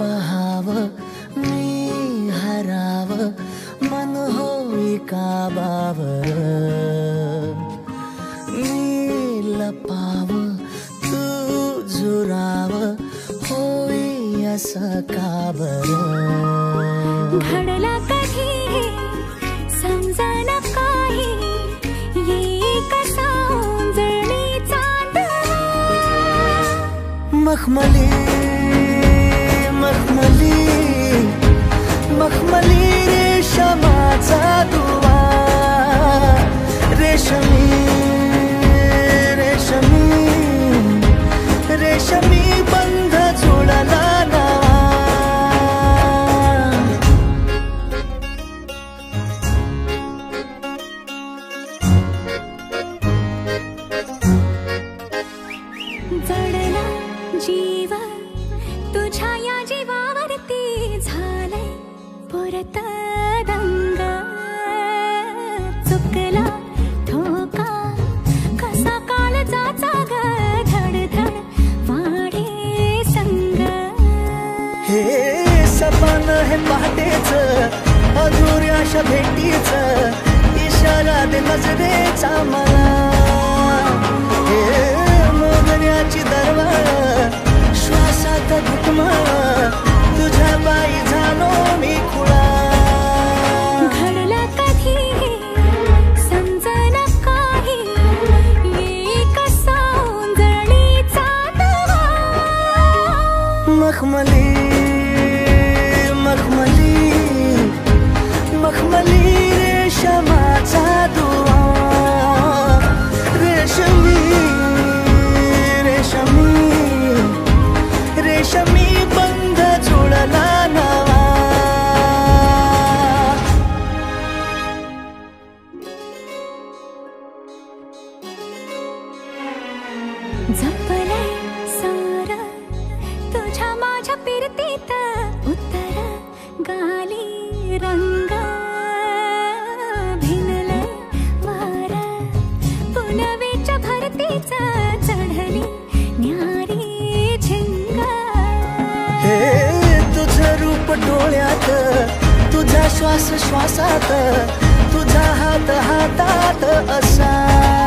पहाव मी हराव मन होई काबावर मी लपाव तू झुराव होई असं का बरं घडला कधी समजना काही ये कसा उंजळी चांदवा मखमली मखमली मखमली रेशमाचा दुवा रेशमी रेशमी रेशमी बंध जुळला नावा जडला जीव तुझ्या या जीवावरती झालंय परत दंग चुकला ठोका कसा काळजाचा ग धडधड वाढे संग हे सपन हे पहाटेच अधुऱ्याशा भेटीच इशारा दे नजरेचा मला हे मोगऱ्याची दरवळ श्वासात घुटमळ तुझ्या बाई झालो मी खुळा घडला कधी समजना काही ये कसा उंजळी चांदवा मखमली मखमली मखमली रेशमाचा दुवा रेशमी रेशमी रेशमी बंध जुळला नावा जपलंय सार तुझ्या माझ्या पिरतीत उत्तर गाली रंग भिनलंय वार पुनवेच्या भरतीच चढली न्यारी झिंग हे तुझं रूप डोळ्यात तुझा श्वास श्वासात तुझा हात हातात असा